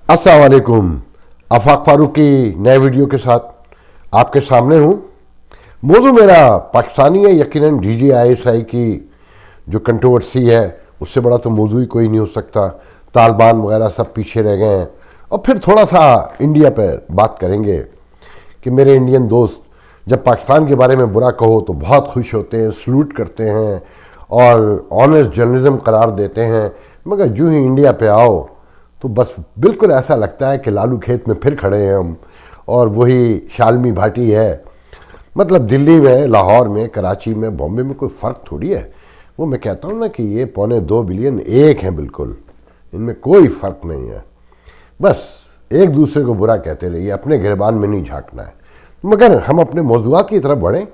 अस्सलाम वालेकुम। आफाक फारूक की नए वीडियो के साथ आपके सामने हूँ। मौजू मेरा पाकिस्तानी है। यकीनन DGISI की जो कंट्रोवर्सी है उससे बड़ा तो मौजू ही कोई नहीं हो सकता। तालिबान वगैरह सब पीछे रह गए हैं। और फिर थोड़ा सा इंडिया पर बात करेंगे कि मेरे इंडियन दोस्त जब पाकिस्तान के बारे में बुरा कहो तो बहुत खुश होते हैं, सल्यूट करते हैं और ऑनेस्ट जर्नलिज्म करार देते हैं, मगर जो ही इंडिया पे आओ तो बस बिल्कुल ऐसा लगता है कि लालू खेत में फिर खड़े हैं हम, और वही शालमी भाटी है। मतलब दिल्ली में, लाहौर में, कराची में, बॉम्बे में कोई फ़र्क थोड़ी है। वो मैं कहता हूँ ना कि ये 1.25 बिलियन एक हैं, बिल्कुल इनमें कोई फ़र्क नहीं है। बस एक दूसरे को बुरा कहते रहिए, अपने गिरबान में नहीं झांकना है। मगर हम अपने मौजूआत की तरफ बढ़ें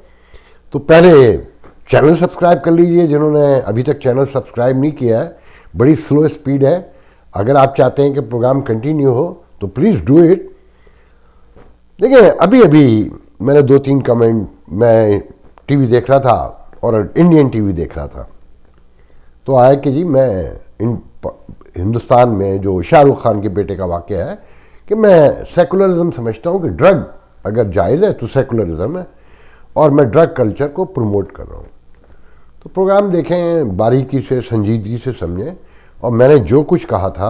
तो पहले चैनल सब्सक्राइब कर लीजिए। जिन्होंने अभी तक चैनल सब्सक्राइब नहीं किया है, बड़ी स्लो स्पीड है। अगर आप चाहते हैं कि प्रोग्राम कंटिन्यू हो तो प्लीज़ डू इट। देखिए, अभी अभी मैंने 2-3 कमेंट, मैं टीवी देख रहा था और इंडियन टीवी देख रहा था, तो आया कि जी मैं हिंदुस्तान में जो शाहरुख खान के बेटे का वाक़या है कि मैं सेकुलरिज्म समझता हूँ कि ड्रग अगर जायज़ है तो सेकुलरिज्म है, और मैं ड्रग कल्चर को प्रमोट कर रहा हूँ। तो प्रोग्राम देखें, बारीकी से, संजीदगी से समझें, और मैंने जो कुछ कहा था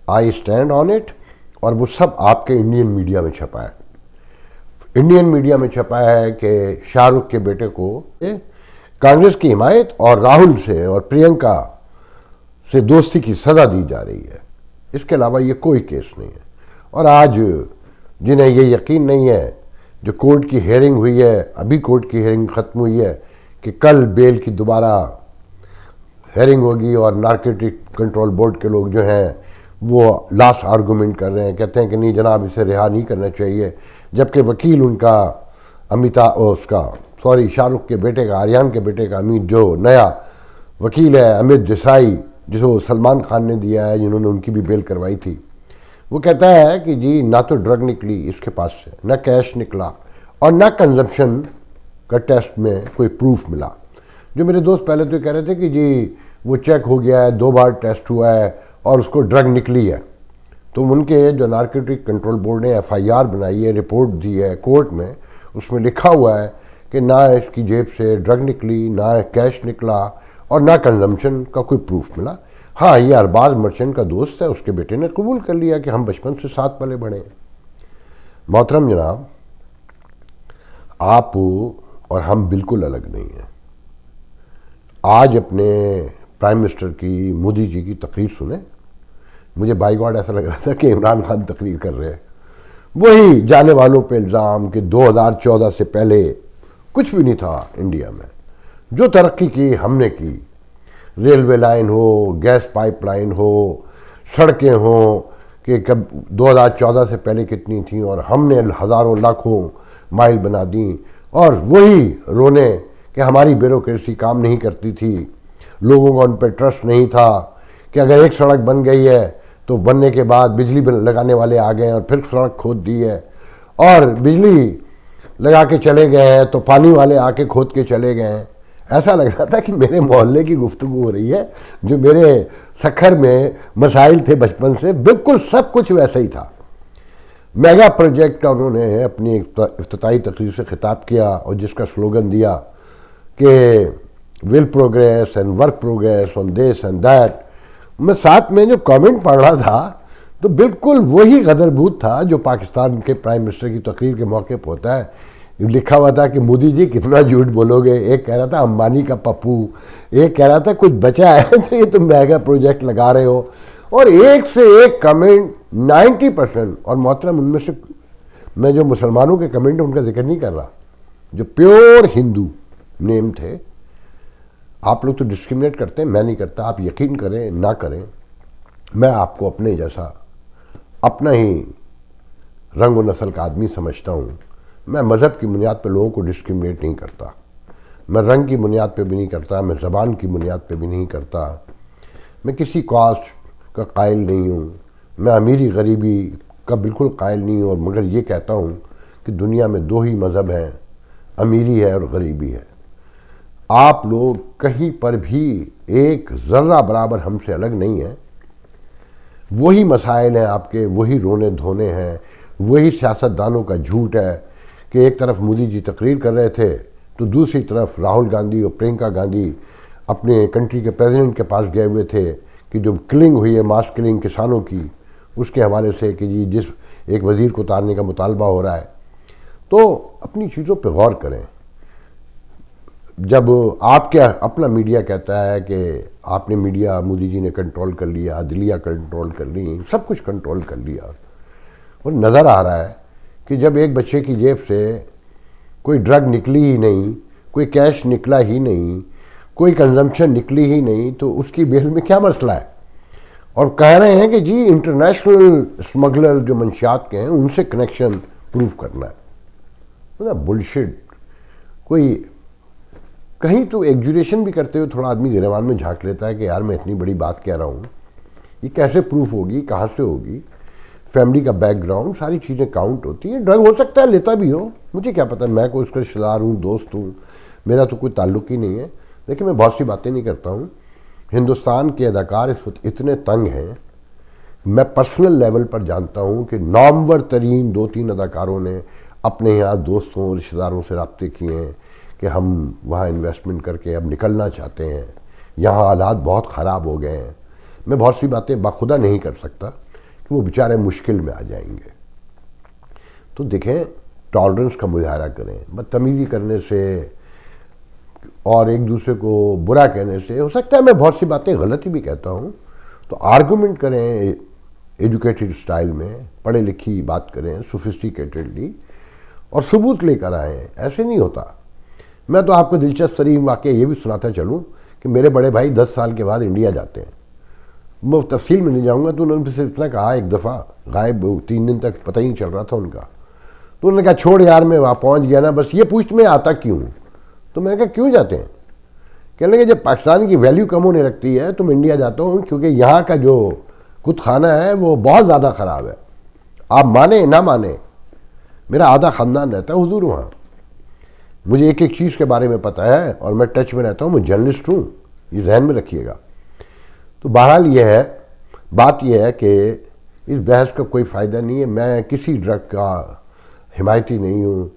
आई स्टैंड ऑन इट, और वो सब आपके इंडियन मीडिया में छपा है। इंडियन मीडिया में छपा है कि शाहरुख के बेटे को कांग्रेस की हिमायत और राहुल से और प्रियंका से दोस्ती की सज़ा दी जा रही है। इसके अलावा ये कोई केस नहीं है। और आज जिन्हें ये यकीन नहीं है, जो कोर्ट की हेयरिंग हुई है, अभी कोर्ट की हेयरिंग ख़त्म हुई है, कि कल बेल की दोबारा हेयरिंग होगी और नारकोटिक कंट्रोल बोर्ड के लोग जो हैं वो लास्ट आर्गूमेंट कर रहे हैं, कहते हैं कि नहीं जनाब, इसे रिहा नहीं करना चाहिए। जबकि वकील उनका शाहरुख के बेटे का, आर्यन के बेटे का अमित, जो नया वकील है अमित देसाई, जिसको सलमान खान ने दिया है, जिन्होंने उनकी भी बेल करवाई थी, वो कहता है कि जी ना तो ड्रग निकली इसके पास से, ना कैश निकला, और ना कंजम्पशन का टेस्ट में कोई प्रूफ मिला। जो मेरे दोस्त पहले तो कह रहे थे कि जी वो चेक हो गया है, 2 बार टेस्ट हुआ है और उसको ड्रग निकली है। तो उनके जो नारकोटिक कंट्रोल बोर्ड ने FIR बनाई है, रिपोर्ट दी है कोर्ट में, उसमें लिखा हुआ है कि ना इसकी जेब से ड्रग निकली, ना कैश निकला, और ना कंजम्पशन का कोई प्रूफ मिला। हाँ, ये अरबाज मर्चेंट का दोस्त है, उसके बेटे ने कबूल कर लिया कि हम बचपन से साथ पले बढ़े हैं। मोहतरम जनाब, आप और हम बिल्कुल अलग नहीं हैं। आज अपने प्राइम मिनिस्टर की, मोदी जी की तकरीर सुने, मुझे बाई गॉड ऐसा लग रहा था कि इमरान खान तकरीर कर रहे हैं। वही जाने वालों पे इल्ज़ाम कि 2014 से पहले कुछ भी नहीं था इंडिया में। जो तरक्की की हमने की, रेलवे लाइन हो, गैस पाइपलाइन हो, सड़कें हों, कि कब 2014 से पहले कितनी थी और हमने हज़ारों लाखों माइल बना दी। और वही रोने कि हमारी ब्यूरोक्रेसी काम नहीं करती थी, लोगों का उन पर ट्रस्ट नहीं था, कि अगर एक सड़क बन गई है तो बनने के बाद बिजली लगाने वाले आ गए और फिर सड़क खोद दी है, और बिजली लगा के चले गए हैं तो पानी वाले आके खोद के चले गए हैं। ऐसा लग रहा था कि मेरे मोहल्ले की गुफ्तगू हो रही है। जो मेरे सखर में मसाइल थे बचपन से, बिल्कुल सब कुछ वैसा ही था। मेगा प्रोजेक्ट का उन्होंने अपनी इफ्तिताई तकरीर से खिताब किया और जिसका स्लोगन दिया कि will progress and work progress on this and that. मैं साथ में जो कमेंट पढ़ रहा था तो बिल्कुल वही गदरबूत था जो पाकिस्तान के प्राइम मिनिस्टर की तकरीर के मौके पर होता है। लिखा हुआ था कि मोदी जी कितना झूठ बोलोगे। एक कह रहा था अंबानी का पप्पू, एक कह रहा था कुछ बचा है तो ये तुम मेगा प्रोजेक्ट लगा रहे हो, और एक से एक कमेंट 90%। और मोहतरम, उनमें से मैं जो मुसलमानों के कमेंट उनका जिक्र नहीं कर रहा, जो प्योर हिंदू नेम थे। आप लोग तो डिस्क्रिमिनेट करते हैं, मैं नहीं करता। आप यकीन करें ना करें, मैं आपको अपने जैसा, अपना ही रंग व नस्ल का आदमी समझता हूँ। मैं मज़हब की बुनियाद पर लोगों को डिस्क्रिमिनेट नहीं करता, मैं रंग की बुनियाद पे भी नहीं करता, मैं ज़बान की बुनियाद पे भी नहीं करता, मैं किसी कास्ट का कायल नहीं हूँ, मैं अमीरी गरीबी का बिल्कुल कायल नहीं हूँ। और मगर ये कहता हूँ कि दुनिया में 2 ही मज़हब हैं, अमीरी है और गरीबी है। आप लोग कहीं पर भी एक ज़र्रा बराबर हमसे अलग नहीं है। वही मसाइल हैं आपके, वही रोने धोने हैं, वही सियासतदानों का झूठ है कि एक तरफ मोदी जी तकरीर कर रहे थे तो दूसरी तरफ राहुल गांधी और प्रियंका गांधी अपने कंट्री के प्रेसिडेंट के पास गए हुए थे कि जो किलिंग हुई है, मास किलिंग किसानों की, उसके हवाले से कि जी जिस एक वज़ीर को उतारने का मुतालबा हो रहा है। तो अपनी चीज़ों पे गौर करें। जब आपके अपना मीडिया कहता है कि आपने मीडिया मोदी जी ने कंट्रोल कर लिया, अदलिया कंट्रोल कर ली, सब कुछ कंट्रोल कर लिया, और नज़र आ रहा है कि जब एक बच्चे की जेब से कोई ड्रग निकली ही नहीं, कोई कैश निकला ही नहीं, कोई कंजम्पशन निकली ही नहीं, तो उसकी बेल में क्या मसला है। और कह रहे हैं कि जी इंटरनेशनल स्मगलर जो मंशियात के हैं उनसे कनेक्शन प्रूव करना है। मतलब बुलशिट। कोई कहीं तो एग्जुरेशन भी करते हुए थोड़ा आदमी गिरवान में झांक लेता है कि यार मैं इतनी बड़ी बात कह रहा हूँ, ये कैसे प्रूफ होगी, कहाँ से होगी, फैमिली का बैकग्राउंड, सारी चीज़ें काउंट होती हैं। ड्रग हो सकता है लेता भी हो, मुझे क्या पता, मैं कोई उसका रिश्तेदार हूँ, दोस्त हूँ, मेरा तो कोई ताल्लुक ही नहीं है। लेकिन मैं बहुत सी बातें नहीं करता हूँ। हिंदुस्तान के अदाकार इस वक्त इतने तंग हैं, मैं पर्सनल लेवल पर जानता हूँ कि नामवर तरीन 2-3 अदाकारों ने अपने यहाँ दोस्तों रिश्तेदारों से रब्ते किए हैं कि हम वहाँ इन्वेस्टमेंट करके अब निकलना चाहते हैं, यहाँ हालात बहुत ख़राब हो गए हैं। मैं बहुत सी बातें बाखुदा नहीं कर सकता कि वो बेचारे मुश्किल में आ जाएंगे। तो देखें, टॉलरेंस का मुजाहरा करें। बदतमीज़ी करने से और एक दूसरे को बुरा कहने से हो सकता है मैं बहुत सी बातें गलत ही भी कहता हूँ, तो आर्गूमेंट करें एजुकेटेड स्टाइल में, पढ़े लिखी बात करें सोफिस्टिकेटेडली, और सबूत लेकर आएँ। ऐसे नहीं होता। मैं तो आपको दिलचस्प तरीन वाक़या ये भी सुनाता चलूँ कि मेरे बड़े भाई 10 साल के बाद इंडिया जाते हैं। मैं तफसील में नहीं जाऊँगा, तो उन्होंने सिर्फ इतना कहा, एक दफ़ा गायब 3 दिन तक पता ही नहीं चल रहा था उनका, तो उन्होंने कहा छोड़ यार मैं वहाँ पहुँच गया ना, बस ये पूछ मैं आता क्यों। तो मैंने कहा क्यों जाते हैं। कहने लगे जब पाकिस्तान की वैल्यू कम होने लगती है तो मैं इंडिया जाता हूँ, क्योंकि यहाँ का जो कुछ खाना है वो बहुत ज़्यादा ख़राब है। आप माने ना माने, मेरा आधा ख़ानदान रहता है हुजूर वहाँ, मुझे एक एक चीज़ के बारे में पता है और मैं टच में रहता हूँ, मैं जर्नलिस्ट हूँ, ये जहन में रखिएगा। तो बहरहाल ये है, बात यह है कि इस बहस का कोई फ़ायदा नहीं है। मैं किसी ड्रग का हिमायती नहीं हूँ।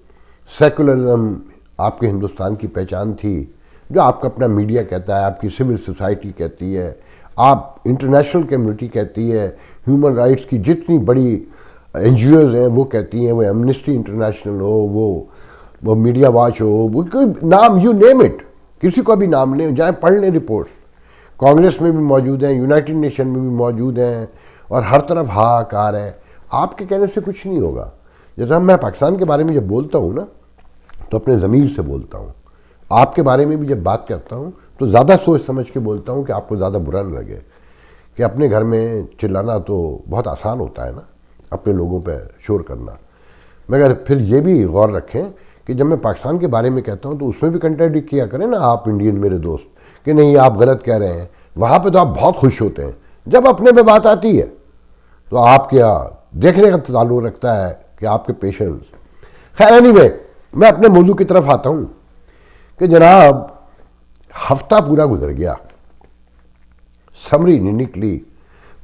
सेकुलरिज्म आपके हिंदुस्तान की पहचान थी, जो आपका अपना मीडिया कहता है, आपकी सिविल सोसाइटी कहती है, आप इंटरनेशनल कम्युनिटी कहती है, ह्यूमन राइट्स की जितनी बड़ी NGOs हैं वो कहती हैं, वो एमनेस्टी इंटरनेशनल हो, वो मीडिया वॉच हो, वो कोई नाम, यू नेम इट, किसी को भी नाम लें, जाए पढ़ लें रिपोर्ट्स। कांग्रेस में भी मौजूद हैं, यूनाइटेड नेशन में भी मौजूद हैं, और हर तरफ हाहाकार है। आपके कहने से कुछ नहीं होगा। जैसे मैं पाकिस्तान के बारे में जब बोलता हूँ ना, तो अपने ज़मीर से बोलता हूँ। आपके बारे में भी जब बात करता हूँ तो ज़्यादा सोच समझ के बोलता हूँ कि आपको ज़्यादा बुरा न लगे। कि अपने घर में चिल्लाना तो बहुत आसान होता है ना, अपने लोगों पर शोर करना, मगर फिर ये भी गौर रखें कि जब मैं पाकिस्तान के बारे में कहता हूँ तो उसमें भी कंट्राडिक्ट किया करें ना आप इंडियन मेरे दोस्त, कि नहीं आप गलत कह रहे हैं। वहाँ पे तो आप बहुत खुश होते हैं, जब अपने पे बात आती है तो आप क्या देखने का ताल्लुक रखता है कि आपके पेशेंस। खैर एनीवे, मैं अपने मौजू की तरफ आता हूँ कि जनाब हफ्ता पूरा गुजर गया, समरी नहीं निकली,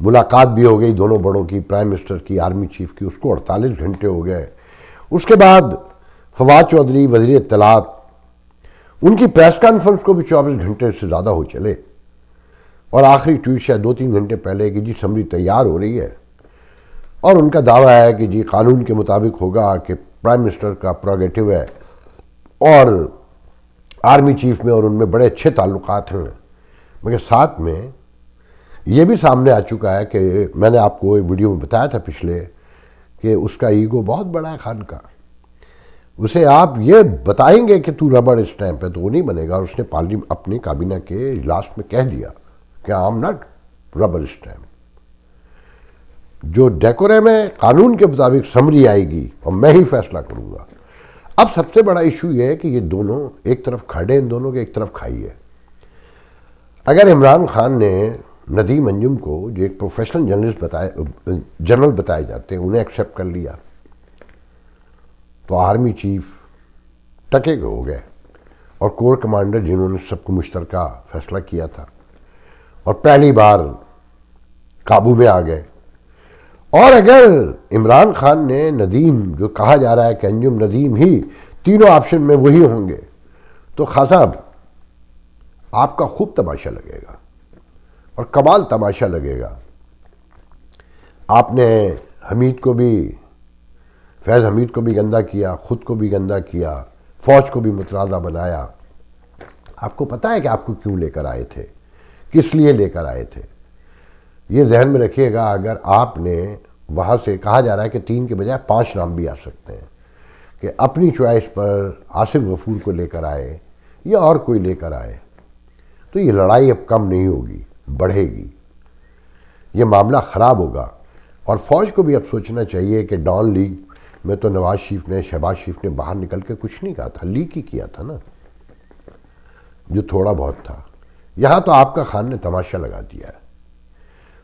मुलाकात भी हो गई दोनों बड़ों की, प्राइम मिनिस्टर की, आर्मी चीफ की, उसको 48 घंटे हो गए। उसके बाद फवाद चौधरी वज़ीर इत्तलात, उनकी प्रेस कॉन्फ्रेंस को भी 24 घंटे से ज़्यादा हो चले, और आखिरी ट्वीट शायद 2-3 घंटे पहले कि जी समरी तैयार हो रही है, और उनका दावा है कि जी कानून के मुताबिक होगा, कि प्राइम मिनिस्टर का प्रोगेटिव है और आर्मी चीफ में और उनमें बड़े अच्छे ताल्लुकात हैं। मगर साथ में ये भी सामने आ चुका है कि मैंने आपको एक वीडियो में बताया था पिछले, कि उसका ईगो बहुत बड़ा है खान का। उसे आप ये बताएंगे कि तू रबड़ स्टैंप है तो वो नहीं बनेगा, और उसने पार्लियामेंट अपनी काबीना के इजलास में कह दिया कि आई एम नॉट रबड़ स्टैंप। जो डेकोरम है कानून के मुताबिक समरी आएगी और मैं ही फैसला करूंगा। अब सबसे बड़ा इशू ये है कि ये दोनों एक तरफ खड़े, इन दोनों के एक तरफ खाई है। अगर इमरान खान ने नदीम अंजुम को, जो एक प्रोफेशनल जनरल बताए जाते हैं, उन्हें एक्सेप्ट कर लिया, तो आर्मी चीफ टके हो गए, और कोर कमांडर जिन्होंने सबको मुश्तरका फैसला किया था और पहली बार काबू में आ गए, और अगर इमरान खान ने नदीम, जो कहा जा रहा है कि अंजुम नदीम ही तीनों ऑप्शन में वही होंगे, तो खान साहब आपका खूब तमाशा लगेगा और कमाल तमाशा लगेगा। आपने हमीद को भी, फैज़ हमीद को भी गंदा किया, ख़ुद को भी गंदा किया, फ़ौज को भी मुतरादा बनाया। आपको पता है कि आपको क्यों लेकर आए थे, किस लिए लेकर आए थे। ये जहन में रखिएगा। अगर आपने वहाँ से, कहा जा रहा है कि 3 के बजाय 5 नाम भी आ सकते हैं, कि अपनी चॉइस पर आसिफ गफूर को लेकर आए या और कोई लेकर आए, तो ये लड़ाई अब कम नहीं होगी, बढ़ेगी, ये मामला ख़राब होगा। और फ़ौज को भी अब सोचना चाहिए कि डॉन लीग में तो नवाज शरीफ ने, शहबाज शरीफ ने बाहर निकल के कुछ नहीं कहा था, लीग ही किया था ना, जो थोड़ा बहुत था। यहाँ तो आपका खान ने तमाशा लगा दिया है,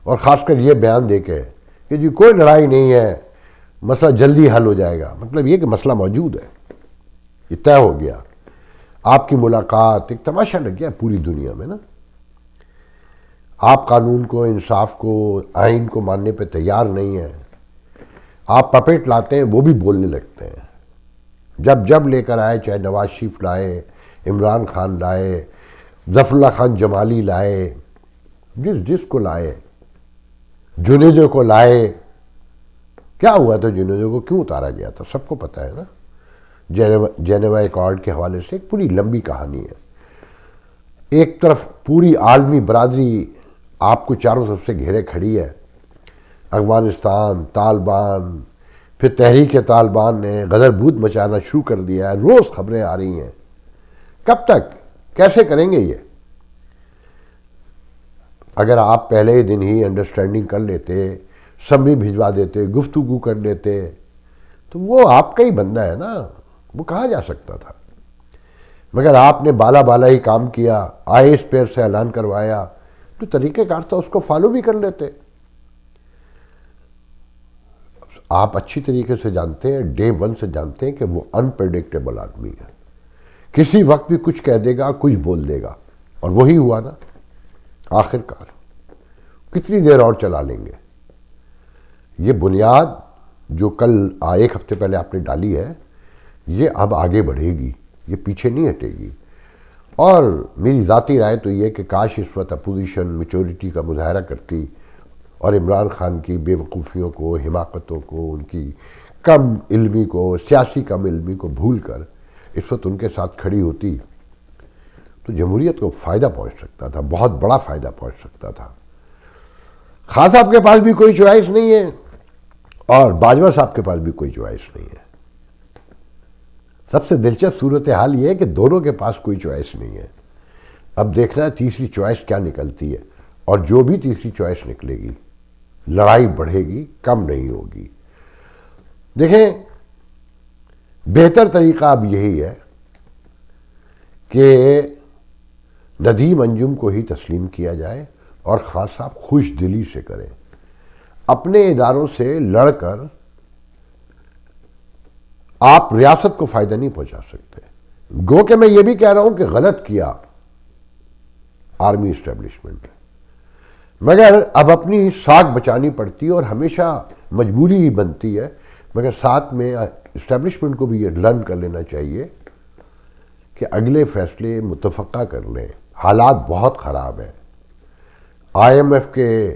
और ख़ासकर ये बयान देके कि जी कोई लड़ाई नहीं है, मसला जल्दी हल हो जाएगा। मतलब ये कि मसला मौजूद है, ये तय हो गया। आपकी मुलाकात, एक तमाशा लग गया पूरी दुनिया में ना। आप कानून को, इंसाफ को, आइन को मानने पे तैयार नहीं है। आप पपेट लाते हैं, वो भी बोलने लगते हैं। जब जब लेकर आए, चाहे नवाज शरीफ लाए, इमरान खान लाए, ज़फ़रुल्लाह खान जमाली लाए, जिसको लाए, जुनेजो को लाए। क्या हुआ था जुनेजो को, क्यों उतारा गया था, सबको पता है ना। जेनेवा एकॉर्ड के हवाले से एक पूरी लंबी कहानी है। एक तरफ पूरी आलमी बरादरी आपको चारों तरफ से घेरे खड़ी है, अफगानिस्तान, तालिबान, फिर तहरीक तालिबान ने गदरबूद मचाना शुरू कर दिया है, रोज़ खबरें आ रही हैं। कब तक, कैसे करेंगे ये। अगर आप पहले दिन ही अंडरस्टैंडिंग कर लेते, समरी भिजवा देते, गुफ्तगू कर लेते, तो वो आपका ही बंदा है ना, वो कहा जा सकता था। मगर आपने बाला बाला ही काम किया, IAS पेयर से ऐलान करवाया, तो तरीक़ेकार था उसको फॉलो भी कर लेते। आप अच्छी तरीके से जानते हैं, डे 1 से जानते हैं कि वो अनप्रेडिक्टेबल आदमी है, किसी वक्त भी कुछ कह देगा, कुछ बोल देगा, और वही हुआ ना आखिरकार। कितनी देर और चला लेंगे। ये बुनियाद जो कल 1 हफ्ते पहले आपने डाली है, ये अब आगे बढ़ेगी, ये पीछे नहीं हटेगी। और मेरी ज़ाती राय तो ये कि काश इस वक्त अपोजिशन मैच्योरिटी का मुजाहरा करती और इमरान खान की बेवकूफ़ियों को, हिमाकतों को, उनकी कम इल्मी को, सियासी कम इल्मी को भूल कर इस वक्त उनके साथ खड़ी होती, तो जमहूरियत को फ़ायदा पहुंच सकता था, बहुत बड़ा फ़ायदा पहुंच सकता था। खान साहब के पास भी कोई चॉइस नहीं है और बाजवा साहब के पास भी कोई चॉइस नहीं है। सबसे दिलचस्प सूरत हाल ये है कि दोनों के पास कोई चॉइस नहीं है। अब देखना है तीसरी चॉइस क्या निकलती है, और जो भी तीसरी चॉइस निकलेगी, लड़ाई बढ़ेगी, कम नहीं होगी। देखें, बेहतर तरीका अब यही है कि नदीम अंजुम को ही तस्लीम किया जाए और खान साहब खुश दिली से करें, अपने इदारों से लड़कर। आप रियासत को फ़ायदा नहीं पहुंचा सकते। गो के मैं ये भी कह रहा हूं कि गलत किया आर्मी इस्टेब्लिशमेंट, मगर अब अपनी साख बचानी पड़ती है और हमेशा मजबूरी ही बनती है। मगर साथ में इस्टेब्लिशमेंट को भी ये लर्न कर लेना चाहिए कि अगले फैसले मुतफ़क्का कर लें। हालात बहुत ख़राब है। IMF के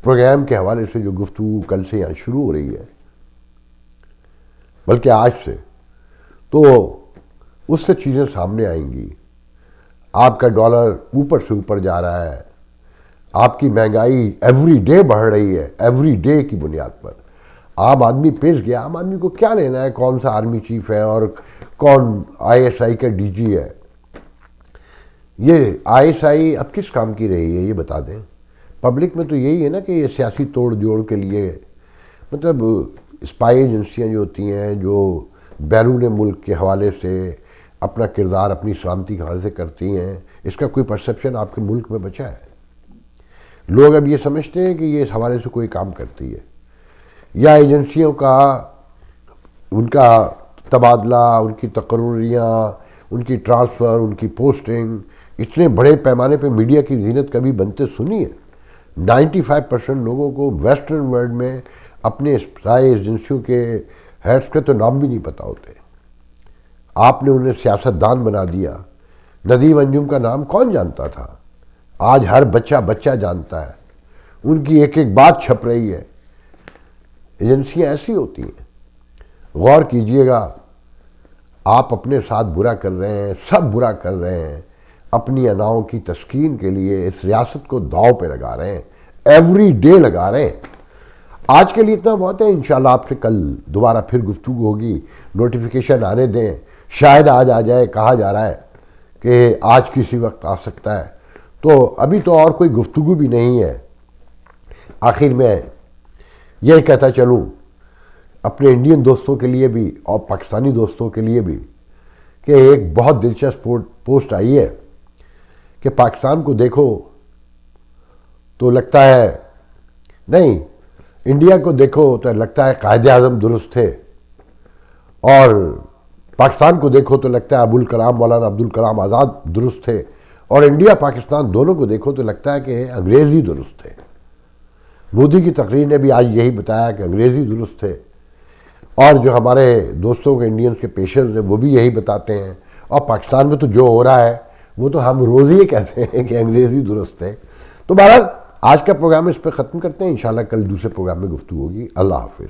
प्रोग्राम के हवाले से जो गुफ्तगू कल से यहाँ शुरू हो रही है, बल्कि आज से, तो उससे चीज़ें सामने आएंगी। आपका डॉलर ऊपर से ऊपर जा रहा है, आपकी महंगाई एवरी डे बढ़ रही है, एवरी डे की बुनियाद पर। आम आदमी पिस गया। आम आदमी को क्या लेना है कौन सा आर्मी चीफ है और कौन ISI का DG है। ये ISI अब किस काम की रही है, ये बता दें। पब्लिक में तो यही है ना कि ये सियासी तोड़ जोड़ के लिए, मतलब स्पाई एजेंसियाँ जो होती हैं, जो बैरून मुल्क के हवाले से अपना किरदार अपनी सलामती के हवाले से करती हैं, इसका कोई परसेप्शन आपके मुल्क में बचा है? लोग अब ये समझते हैं कि ये इस हवाले से कोई काम करती है, या एजेंसियों का उनका तबादला, उनकी तकर्रियाँ, उनकी ट्रांसफ़र, उनकी पोस्टिंग इतने बड़े पैमाने पे मीडिया की जीनत कभी बनते सुनी है? 95% लोगों को वेस्टर्न वर्ल्ड में अपने स्पाई एजेंसियों के हेड्स के तो नाम भी नहीं पता होते। आपने उन्हें सियासतदान बना दिया। नदीम अंजुम का नाम कौन जानता था? आज हर बच्चा बच्चा जानता है। उनकी एक एक बात छप रही है। एजेंसियां ऐसी होती हैं। गौर कीजिएगा, आप अपने साथ बुरा कर रहे हैं, सब बुरा कर रहे हैं, अपनी अनाओं की तस्कीन के लिए इस रियासत को दांव पे लगा रहे हैं, एवरी डे लगा रहे हैं। आज के लिए इतना बहुत है। इंशाल्लाह आपसे कल दोबारा फिर गुफ्तगू होगी। नोटिफिकेशन आने दें, शायद आज आ जाए। कहा जा रहा है कि आज किसी वक्त आ सकता है, तो अभी तो और कोई गुफ्तगू भी नहीं है। आखिर में यही कहता चलूँ अपने इंडियन दोस्तों के लिए भी और पाकिस्तानी दोस्तों के लिए भी कि एक बहुत दिलचस्प पोस्ट आई है कि पाकिस्तान को देखो तो लगता है, नहीं, इंडिया को देखो तो लगता है कायदे आज़म दुरुस्त थे, और पाकिस्तान को देखो तो लगता है अबुल कलाम, मौलाना अब्दुल कलाम आज़ाद दुरुस्त थे, और इंडिया पाकिस्तान दोनों को देखो तो लगता है कि अंग्रेज़ ही दुरुस्त थे। मोदी की तकरीर ने भी आज यही बताया कि अंग्रेज़ ही दुरुस्त थे, और जो हमारे दोस्तों के इंडियंस के पेशेंट्स हैं वो भी यही बताते हैं। और पाकिस्तान में तो जो हो रहा है वो तो हम रोज़ ही कहते हैं कि अंग्रेज़ी दुरुस्त है। तो बहरहाल आज का प्रोग्राम इस पर ख़त्म करते हैं। इंशाल्लाह कल दूसरे प्रोग्राम में गुफ्तगू होगी। अल्लाह हाफिज़।